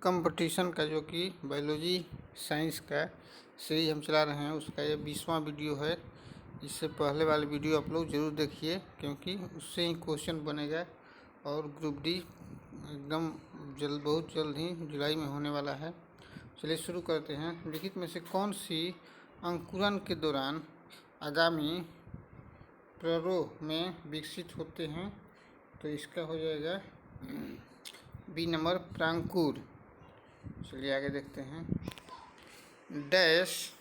Competition का जो कि बायोलॉजी साइंस का सीरीज हम चला रहे हैं, उसका ये 20वां वीडियो है। इससे पहले वाले वीडियो आप लोग ज़रूर देखिए, क्योंकि उससे ही क्वेश्चन बनेगा और ग्रुप डी एकदम बहुत जल्द ही जुलाई में होने वाला है। चलिए शुरू करते हैं। लिखित में से कौन सी अंकुरन के दौरान आगामी प्ररोह में विकसित होते हैं? तो इसका हो जाएगा बी नंबर प्रांकुर। चलिए आगे देखते हैं। डैश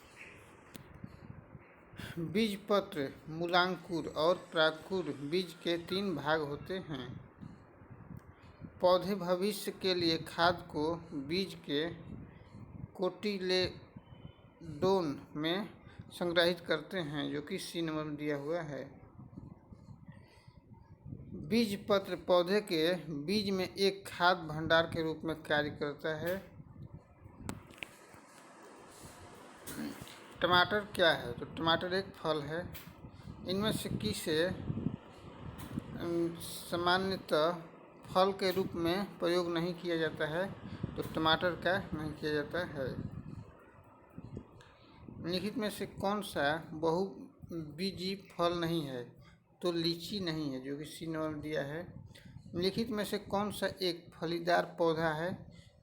बीजपत्र, मूलांकुर और प्राकुर बीज के 3 भाग होते हैं। पौधे भविष्य के लिए खाद को बीज के कोटिलेडोन में संग्रहित करते हैं, जो कि सी नंबर में दिया हुआ है। बीजपत्र पौधे के बीज में एक खाद भंडार के रूप में कार्य करता है। टमाटर क्या है? तो टमाटर एक फल है। इनमें से किसे सामान्यतः फल के रूप में प्रयोग नहीं किया जाता है? तो टमाटर का नहीं किया जाता है। निम्नलिखित में से कौन सा बहुबीजी फल नहीं है? तो लीची नहीं है, जो कि सी नंबर में दिया है। निम्नलिखित में से कौन सा एक फलीदार पौधा है?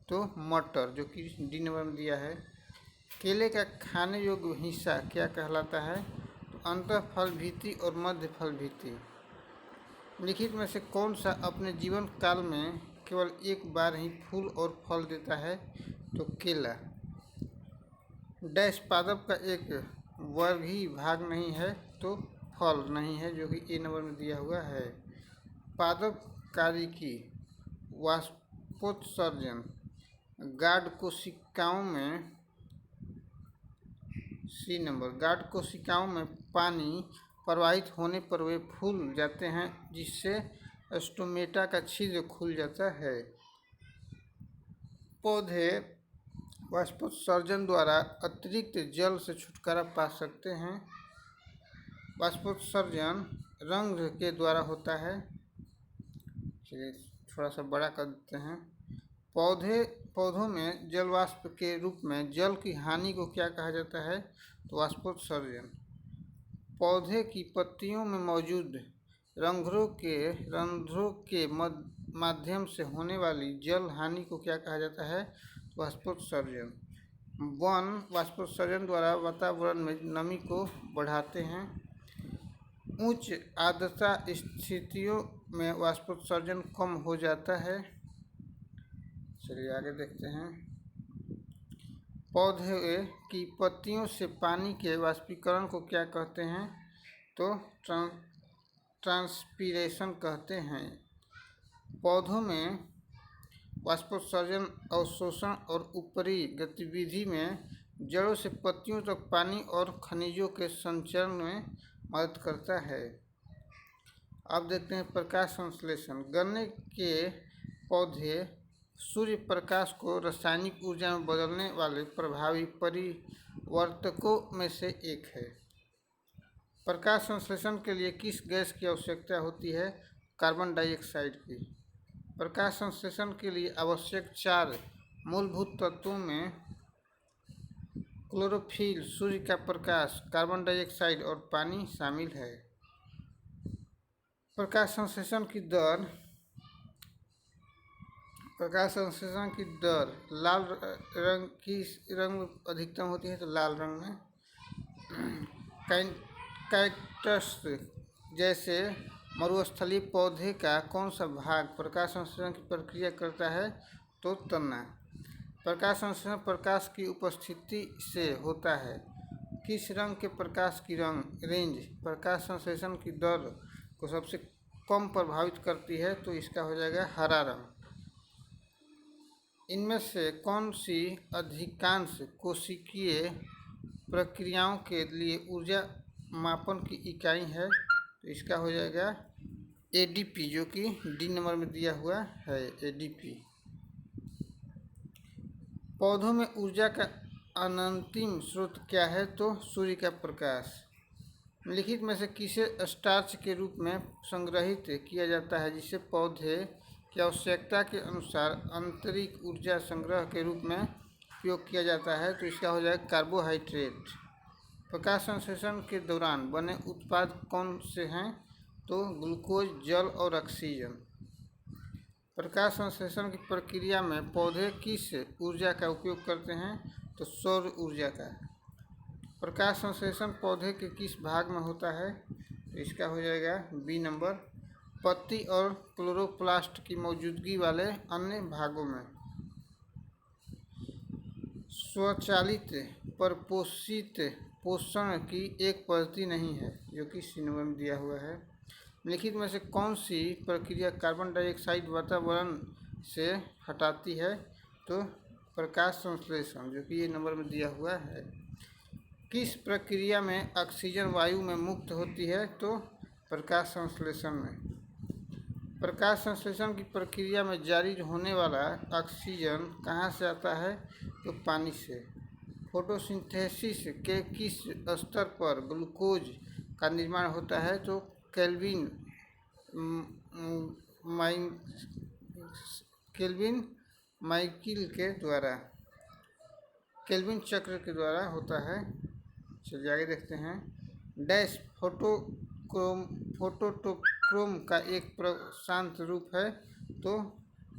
तो मटर, जो कि डी नंबर में दिया है। केले का खाने योग्य हिस्सा क्या कहलाता है? तो अंतःफल भित्ति और मध्य फल भित्ति। लिखित में से कौन सा अपने जीवन काल में केवल एक बार ही फूल और फल देता है? तो केला। डैश पादप का एक वर्ग ही भाग नहीं है, तो फल नहीं है, जो कि ए नंबर में दिया हुआ है। पादप कार्य की वाष्पोत्सर्जन गाढ़ कोशिकाओं में, सी नंबर, गाढ़ कोशिकाओं में पानी प्रवाहित होने पर वे फूल जाते हैं, जिससे स्टोमेटा का छिद्र खुल जाता है। पौधे वाष्पोत्सर्जन द्वारा अतिरिक्त जल से छुटकारा पा सकते हैं। वाष्पोत्सर्जन रंग के द्वारा होता है। चलिए थोड़ा सा बड़ा कर देते हैं। पौधों में जलवाष्प के रूप में जल की हानि को क्या कहा जाता है? तो वाष्पोत्सर्जन। पौधे की पत्तियों में मौजूद रंध्रों के माध्यम से होने वाली जल हानि को क्या कहा जाता है? तो वाष्पोत्सर्जन। वन वाष्पोत्सर्जन द्वारा वातावरण में नमी को बढ़ाते हैं। उच्च आर्द्रता स्थितियों में वाष्पोत्सर्जन कम हो जाता है। चलिए आगे देखते हैं। पौधे की पत्तियों से पानी के वाष्पीकरण को क्या कहते हैं? तो ट्रांसपीरेशन कहते हैं। पौधों में वाष्पोत्सर्जन अवशोषण और ऊपरी गतिविधि में जड़ों से पत्तियों तक पानी और खनिजों के संचरण में मदद करता है। अब देखते हैं प्रकाश संश्लेषण। गन्ने के पौधे सूर्य प्रकाश को रासायनिक ऊर्जा में बदलने वाले प्रभावी परिवर्तकों में से एक है। प्रकाश संश्लेषण के लिए किस गैस की आवश्यकता होती है? कार्बन डाइऑक्साइड की। प्रकाश संश्लेषण के लिए आवश्यक 4 मूलभूत तत्वों में क्लोरोफिल, सूर्य का प्रकाश, कार्बन डाइऑक्साइड और पानी शामिल है। प्रकाश संश्लेषण की दर लाल रंग की रंग अधिकतम होती है, तो लाल रंग में। कैक्टस जैसे मरुस्थलीय पौधे का कौन सा भाग प्रकाश संश्लेषण की प्रक्रिया करता है? तो तना। प्रकाश संश्लेषण प्रकाश की उपस्थिति से होता है। किस रंग के प्रकाश की रेंज प्रकाश संश्लेषण की दर को सबसे कम प्रभावित करती है? तो इसका हो जाएगा हरा रंग। इनमें से कौन सी अधिकांश कोशिकीय प्रक्रियाओं के लिए ऊर्जा मापन की इकाई है? तो इसका हो जाएगा एडीपी, जो कि डी नंबर में दिया हुआ है, एडीपी। पौधों में ऊर्जा का अनंतिम स्रोत क्या है? तो सूर्य का प्रकाश। लिखित में से किसे स्टार्च के रूप में संग्रहित किया जाता है, जिससे पौधे की आवश्यकता के अनुसार आंतरिक ऊर्जा संग्रह के रूप में उपयोग किया जाता है, तो इसका हो जाएगा कार्बोहाइड्रेट। प्रकाश संश्लेषण के दौरान बने उत्पाद कौन से हैं? तो ग्लूकोज, जल और ऑक्सीजन। प्रकाश संश्लेषण की प्रक्रिया में पौधे किस ऊर्जा का उपयोग करते हैं? तो सौर ऊर्जा का। प्रकाश संश्लेषण पौधे के किस भाग में होता है? तो इसका हो जाएगा बी नंबर, पत्ती और क्लोरोप्लास्ट की मौजूदगी वाले अन्य भागों में। स्वचालित परपोषित पोषण की एक पद्धति नहीं है, जो कि सी नंबर में दिया हुआ है। निम्नलिखित में से कौन सी प्रक्रिया कार्बन डाइऑक्साइड वातावरण से हटाती है? तो प्रकाश संश्लेषण, जो कि ये नंबर में दिया हुआ है। किस प्रक्रिया में ऑक्सीजन वायु में मुक्त होती है? तो प्रकाश संश्लेषण में। प्रकाश संश्लेषण की प्रक्रिया में जारी होने वाला ऑक्सीजन कहाँ से आता है? तो पानी से। फोटोसिंथेसिस के किस स्तर पर ग्लूकोज का निर्माण होता है? तो केल्विन माइकिल के द्वारा, केल्विन चक्र के द्वारा होता है। चलिए आगे देखते हैं। डैश फोटोटोक्रोम का एक शांत रूप है, तो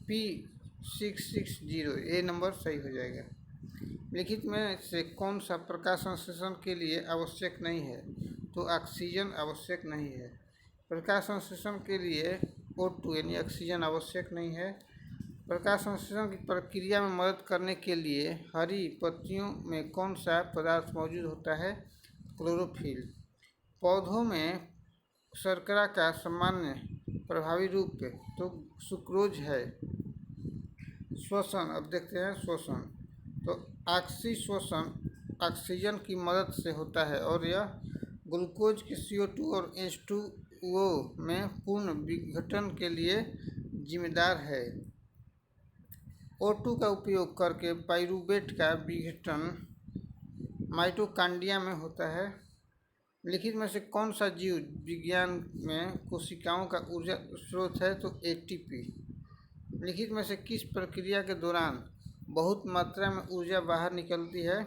P660, ये नंबर सही हो जाएगा। लिखित में से कौन सा प्रकाश संश्लेषण के लिए आवश्यक नहीं है? तो ऑक्सीजन आवश्यक नहीं है। प्रकाश संश्लेषण के लिए O2 यानी ऑक्सीजन आवश्यक नहीं है। प्रकाश संश्लेषण की प्रक्रिया में मदद करने के लिए हरी पत्तियों में कौन सा पदार्थ मौजूद होता है? क्लोरोफिल। पौधों में शर्करा का सामान्य प्रभावी रूप तो सुक्रोज है। श्वसन, अब देखते हैं श्वसन। तो ऑक्सीश्वसन ऑक्सीजन की मदद से होता है और यह ग्लूकोज के CO2 और H2O में पूर्ण विघटन के लिए जिम्मेदार है। O2 का उपयोग करके पाइरूवेट का विघटन माइटोकांड्रिया में होता है। लिखित में से कौन सा जीव विज्ञान में कोशिकाओं का ऊर्जा स्रोत है? तो ATP। लिखित में से किस प्रक्रिया के दौरान बहुत मात्रा में ऊर्जा बाहर निकलती है?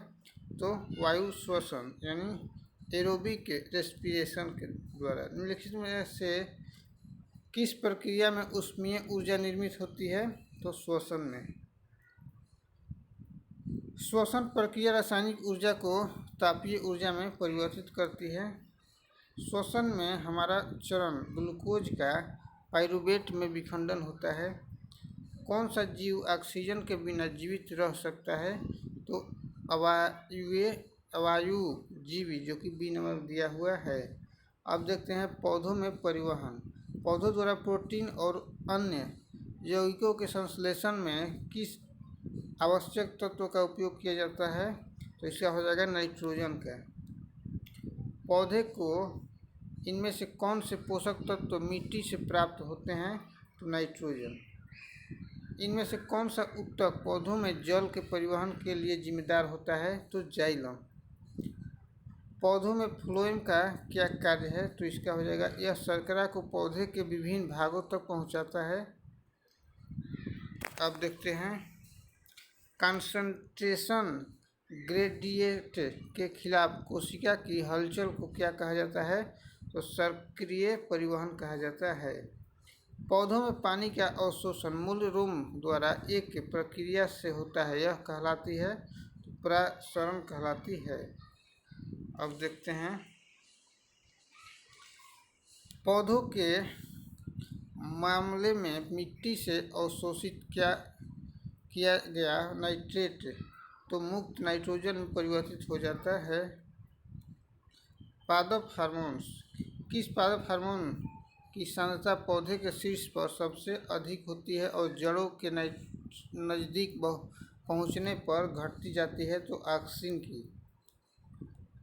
तो वायु श्वसन यानी एरोबिक रेस्पिरेशन के द्वारा। निम्नलिखित में से किस प्रक्रिया में ऊष्मीय ऊर्जा निर्मित होती है? तो श्वसन में। श्वसन प्रक्रिया रासायनिक ऊर्जा को तापीय ऊर्जा में परिवर्तित करती है। श्वसन में हमारा चरण ग्लूकोज का पाइरूवेट में विखंडन होता है। कौन सा जीव ऑक्सीजन के बिना जीवित रह सकता है? तो अवायु जीवी, जो कि बी नंबर दिया हुआ है। अब देखते हैं पौधों में परिवहन। पौधों द्वारा प्रोटीन और अन्य यौगिकों के संश्लेषण में किस आवश्यक तत्व का उपयोग किया जाता है? तो इसका हो जाएगा नाइट्रोजन का। पौधे को इनमें से कौन से पोषक तत्व मिट्टी से प्राप्त होते हैं? तो नाइट्रोजन। इनमें से कौन सा ऊतक पौधों में जल के परिवहन के लिए जिम्मेदार होता है? तो जाइलम। पौधों में फ्लोएम का क्या कार्य है? तो इसका हो जाएगा, यह शर्करा को पौधे के विभिन्न भागों तक पहुंचाता है। अब देखते हैं कंसंट्रेशन ग्रेडिएंट के खिलाफ कोशिका की हलचल को क्या कहा जाता है? तो सक्रिय परिवहन कहा जाता है। पौधों में पानी का अवशोषण मूल रोम द्वारा एक प्रक्रिया से होता है, यह कहलाती है परासरण कहलाती है। अब देखते हैं पौधों के मामले में मिट्टी से अवशोषित किया गया नाइट्रेट तो मुक्त नाइट्रोजन में परिवर्तित हो जाता है। पादप हार्मोन्स। किस पादप हार्मोन की सांद्रता पौधे के शीर्ष पर सबसे अधिक होती है और जड़ों के नज़दीक पहुंचने पर घटती जाती है? तो ऑक्सिन की।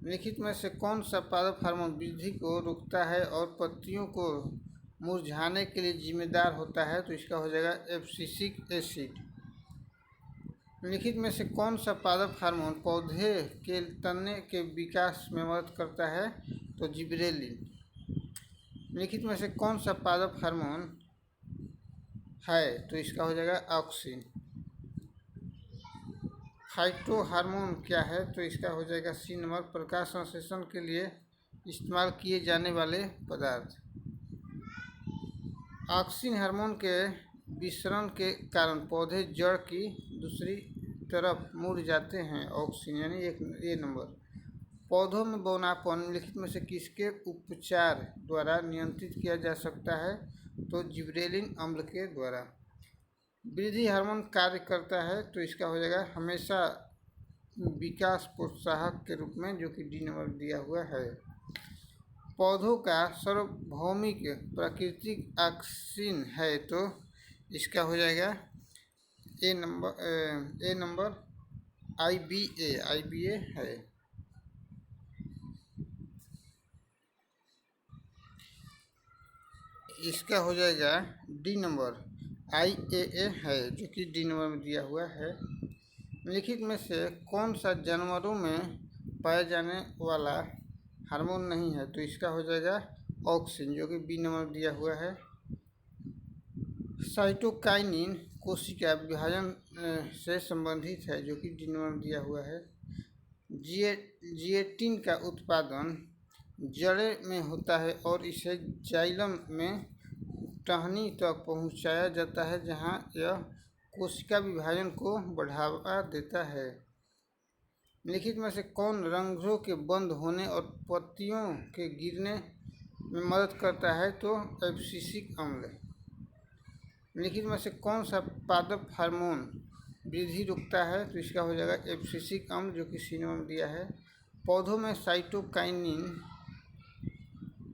लिखित में से कौन सा पादप हार्मोन वृद्धि को रोकता है और पत्तियों को मुरझाने के लिए जिम्मेदार होता है? तो इसका हो जाएगा एब्सिसिक एसिड। लिखित में से कौन सा पादप हार्मोन पौधे के तने के विकास में मदद करता है? तो जिबरेलिन। लिखित में से कौन सा पादप हार्मोन है तो इसका हो जाएगा ऑक्सिन। फाइटो हार्मोन क्या है तो इसका हो जाएगा सी नंबर, प्रकाश संश्लेषण के लिए इस्तेमाल किए जाने वाले पदार्थ। ऑक्सिन हार्मोन के विसरण के कारण पौधे जड़ की दूसरी तरफ मुड़ जाते हैं। ऑक्सिन यानी एक ए नंबर। पौधों में बौनापन निम्नलिखित में से किसके उपचार द्वारा नियंत्रित किया जा सकता है तो जिबरेलिन अम्ल के द्वारा। वृद्धि हार्मोन कार्य करता है तो इसका हो जाएगा हमेशा विकास प्रोत्साहक के रूप में, जो कि डी नंबर दिया हुआ है। पौधों का सार्वभौमिक प्राकृतिक ऑक्सीजन है तो इसका हो जाएगा ए नंबर IBA है। इसका हो जाएगा डी नंबर IAA है, जो कि डी नंबर में दिया हुआ है। निम्नलिखित में से कौन सा जानवरों में पाया जाने वाला हार्मोन नहीं है तो इसका हो जाएगा ऑक्सिन, जो कि बी नंबर दिया हुआ है। साइटोकाइनिन कोशिका विभाजन से संबंधित है, जो कि डी नंबर दिया हुआ है। जिएटिन का उत्पादन जड़े में होता है और इसे जाइलम में टहनी तक पहुंचाया जाता है, जहां यह कोशिका विभाजन को बढ़ावा देता है। निम्नलिखित में से कौन रंध्रों के बंद होने और पत्तियों के गिरने में मदद करता है तो एब्सिसिक अम्ल। निम्नलिखित में से कौन सा पादप हार्मोन वृद्धि रोकता है तो इसका हो जाएगा एब्सिसिक अम्ल, जो कि सी नंबर दिया है। पौधों में साइटोकाइनिन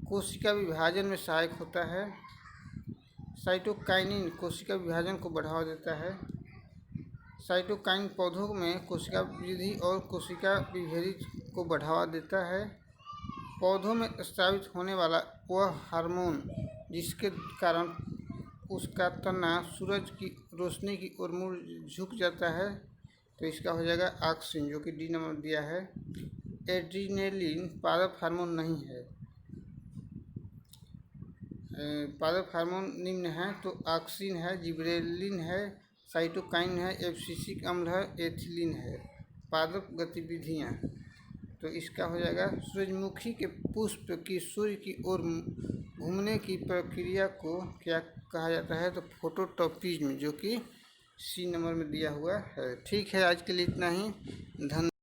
कोशिका विभाजन में सहायक होता है। साइटोकाइनिन कोशिका विभाजन को बढ़ावा देता है। साइटोकाइन पौधों में कोशिका वृद्धि और कोशिका विभेदन को बढ़ावा देता है। पौधों में स्रावित होने वाला वह हार्मोन जिसके कारण उसका तना सूरज की रोशनी की ओर मुड़ झुक जाता है तो इसका हो जाएगा ऑक्सिन, जो कि डी नंबर दिया है। एड्रीनेलिन पादप हार्मोन नहीं है। पादप हार्मोन निम्न है तो ऑक्सिन है, जिबरेलिन है, साइटोकाइन है, एब्सिसिक अम्ल है, एथिलीन है। पादप गतिविधियाँ तो इसका हो जाएगा सूरजमुखी के पुष्प की सूर्य की ओर घूमने की प्रक्रिया को क्या कहा जाता है तो फोटोटॉपिज्म, जो कि सी नंबर में दिया हुआ है। ठीक है, आज के लिए इतना ही। धन्यवाद।